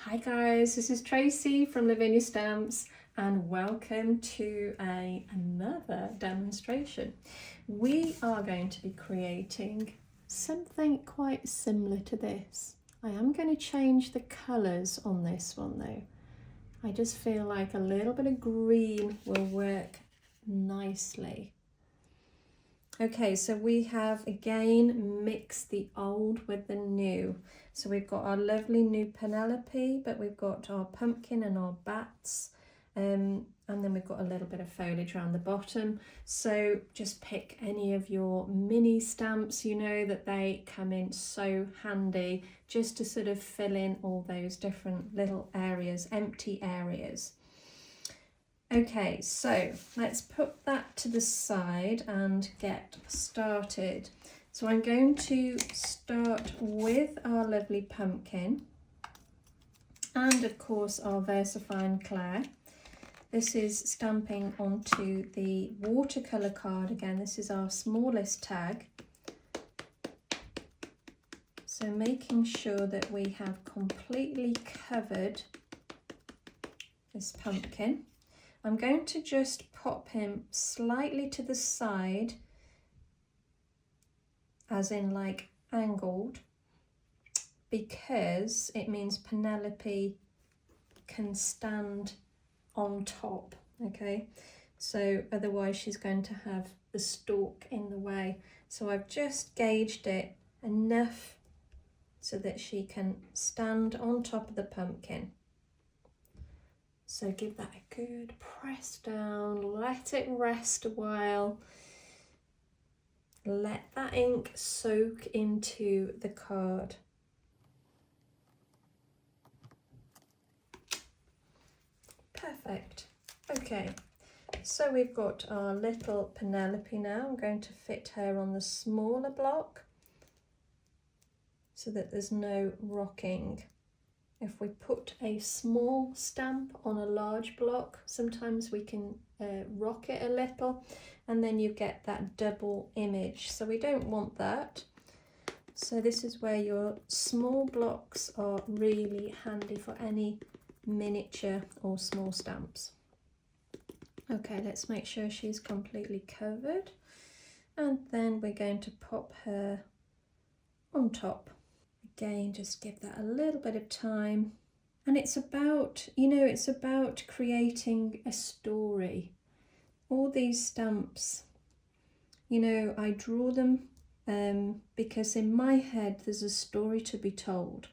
Hi guys, this is Tracy from Lavinia Stamps and welcome to another demonstration. We are going to be creating something quite similar to this. I am going to change the colours on this one though. I just feel like a little bit of green will work nicely. Okay, so we have again mixed the old with the new. So we've got our lovely new Penelope, but we've got our pumpkin and our bats, and then we've got a little bit of foliage around the bottom. So just pick any of your mini stamps, you know that they come in so handy just to sort of fill in all those different little areas, empty areas. Okay, so let's put that to the side and get started. So I'm going to start with our lovely pumpkin and of course our VersaFine Claire. This is stamping onto the watercolour card again. This is our smallest tag. So making sure that we have completely covered this pumpkin. I'm going to just pop him slightly to the side, as in like angled, because it means Penelope can stand on top, okay? So otherwise she's going to have the stalk in the way. So I've just gauged it enough so that she can stand on top of the pumpkin. So give that a good press down, let it rest a while. Let that ink soak into the card. Perfect. Okay, so we've got our little Penelope now. I'm going to fit her on the smaller block so that there's no rocking. If we put a small stamp on a large block, sometimes we can rock it a little and then you get that double image. So we don't want that. So this is where your small blocks are really handy for any miniature or small stamps. Okay, let's make sure she's completely covered. And then we're going to pop her on top. Again, just give that a little bit of time. And it's about, you know, it's about creating a story. All these stamps, you know, I draw them because in my head there's a story to be told.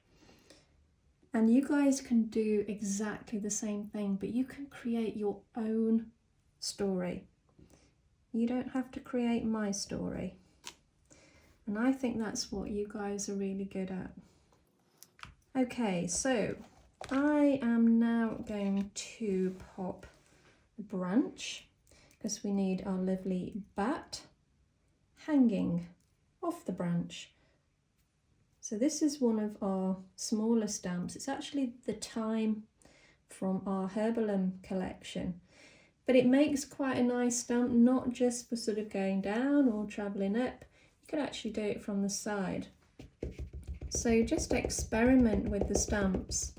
And you guys can do exactly the same thing, but you can create your own story. You don't have to create my story. And I think that's what you guys are really good at. Okay, so I am now going to pop a branch because we need our lovely bat hanging off the branch. So this is one of our smaller stamps. It's actually the Time from our Herbalum collection. But it makes quite a nice stamp, not just for sort of going down or travelling up. You could actually do it from the side. So just experiment with the stamps.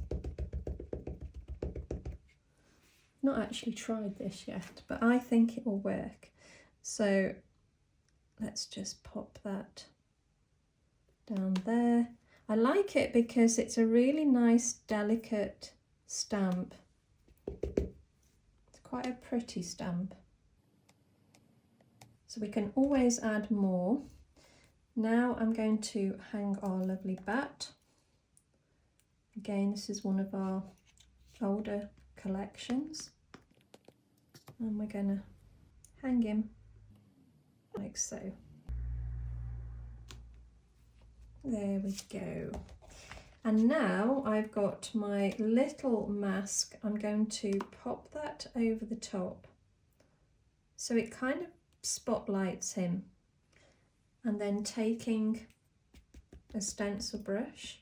Not actually tried this yet, but I think it will work. So let's just pop that down there. I like it because it's a really nice, delicate stamp. It's quite a pretty stamp. So we can always add more. Now I'm going to hang our lovely bat. Again, this is one of our older collections. And we're going to hang him like so. There we go. And now I've got my little mask. I'm going to pop that over the top so it kind of spotlights him. And then taking a stencil brush,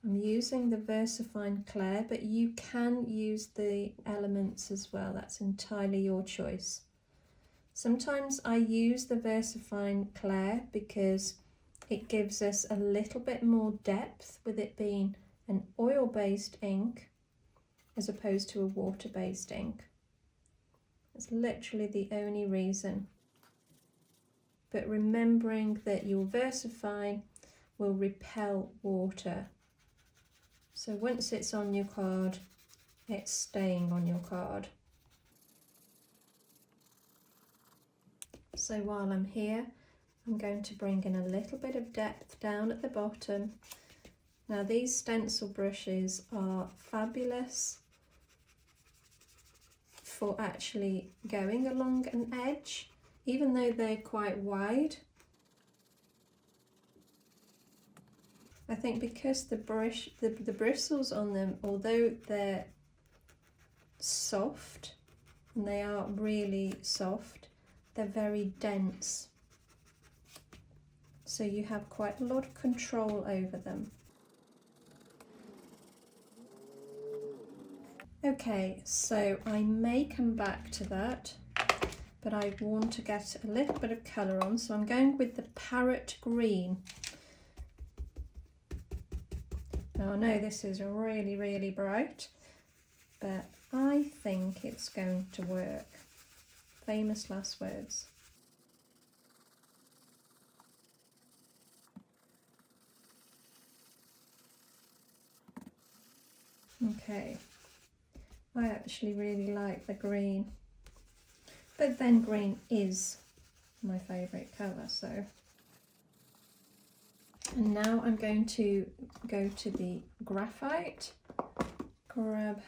I'm using the VersaFine Claire, but you can use the elements as well. That's entirely your choice. Sometimes I use the VersaFine Claire because it gives us a little bit more depth with it being an oil-based ink as opposed to a water-based ink. It's literally the only reason. But remembering that your VersaFine will repel water. So once it's on your card, it's staying on your card. So while I'm here, I'm going to bring in a little bit of depth down at the bottom. Now these stencil brushes are fabulous for actually going along an edge, even though they're quite wide. I think because the bristles on them, although they're soft, and they are really soft, they're very dense. So you have quite a lot of control over them. Okay, so I may come back to that, but I want to get a little bit of colour on, so I'm going with the parrot green. Now I know this is really, really bright, but I think it's going to work. Famous last words. Okay, I actually really like the green, but then green is my favourite colour, so. And now I'm going to go to the graphite, grab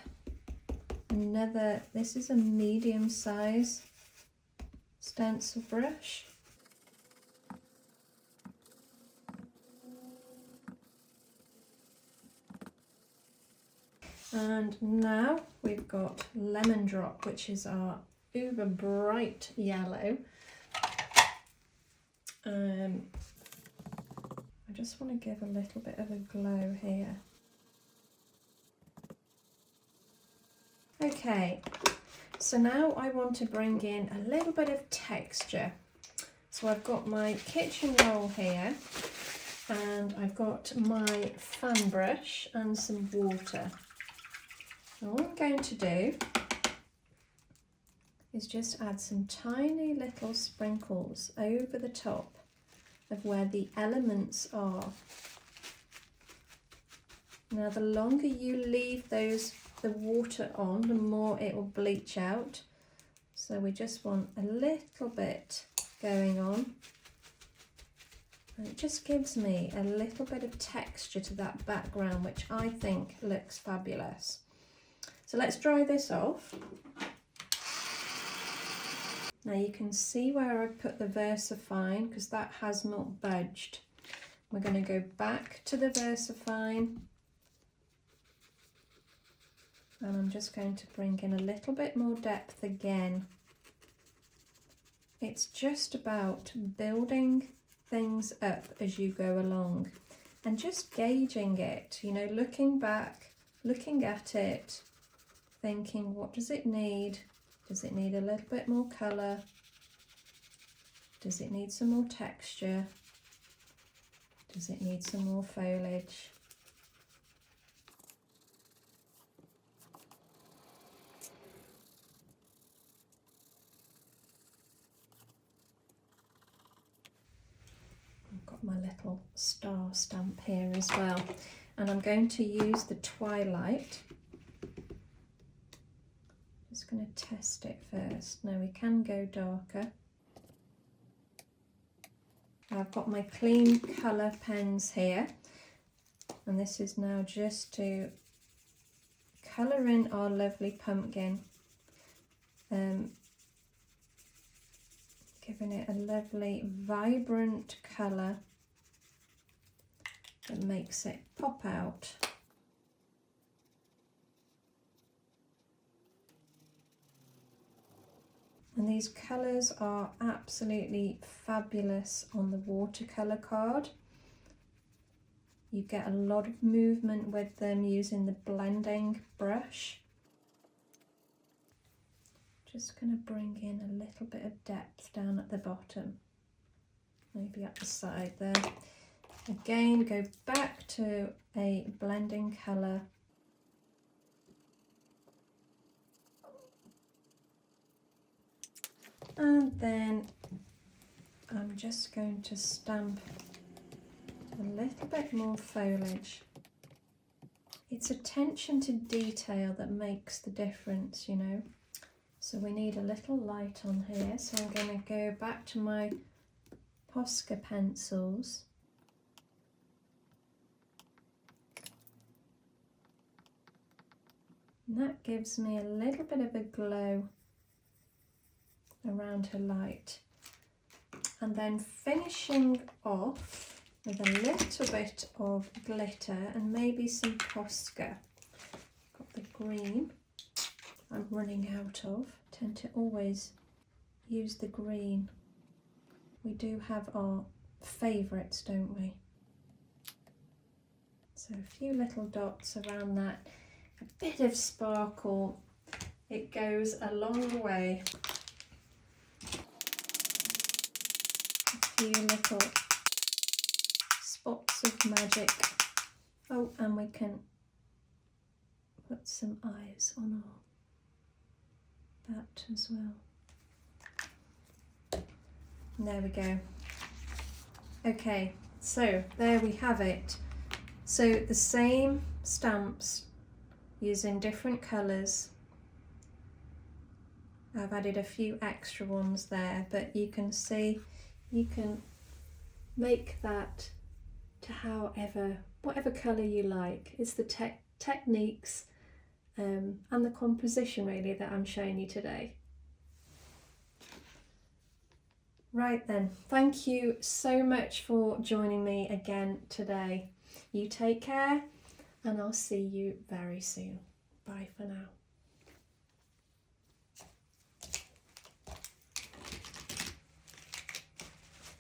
another, this is a medium size stencil brush. And now we've got Lemon Drop, which is our uber bright yellow. I just want to give a little bit of a glow here. Okay, so now I want to bring in a little bit of texture. So I've got my kitchen roll here, and I've got my fan brush and some water. And all I'm going to do is just add some tiny little sprinkles over the top of where the elements are. Now the longer you leave the water on, the more it will bleach out. So we just want a little bit going on. And it just gives me a little bit of texture to that background, which I think looks fabulous. So let's dry this off. Now you can see where I've put the VersaFine because that has not budged. We're going to go back to the VersaFine, and I'm just going to bring in a little bit more depth again. It's just about building things up as you go along and just gauging it, you know, looking back, looking at it, thinking, what does it need? Does it need a little bit more colour? Does it need some more texture? Does it need some more foliage? I've got my little star stamp here as well, and I'm going to use the Twilight. Just going to test it first. Now we can go darker. I've got my clean colour pens here, and this is now just to colour in our lovely pumpkin, giving it a lovely vibrant colour that makes it pop out. And these colours are absolutely fabulous on the watercolour card. You get a lot of movement with them using the blending brush. Just going to bring in a little bit of depth down at the bottom, maybe up the side there. Again, go back to a blending colour. And then I'm just going to stamp a little bit more foliage. It's attention to detail that makes the difference, you know. So we need a little light on here. So I'm going to go back to my Posca pencils. And that gives me a little bit of a glow around her light. And then finishing off with a little bit of glitter and maybe some Posca. Got the green I'm running out of. Tend to always use the green. We do have our favourites, don't we? So a few little dots around that. A bit of sparkle. It goes a long way. A few little spots of magic. Oh, and we can put some eyes on that as well. And there we go. Okay, so there we have it. So the same stamps using different colours. I've added a few extra ones there, but you can see you can make that to whatever colour you like. It's the techniques and the composition really that I'm showing you today. Right then, thank you so much for joining me again today. You take care and I'll see you very soon. Bye for now.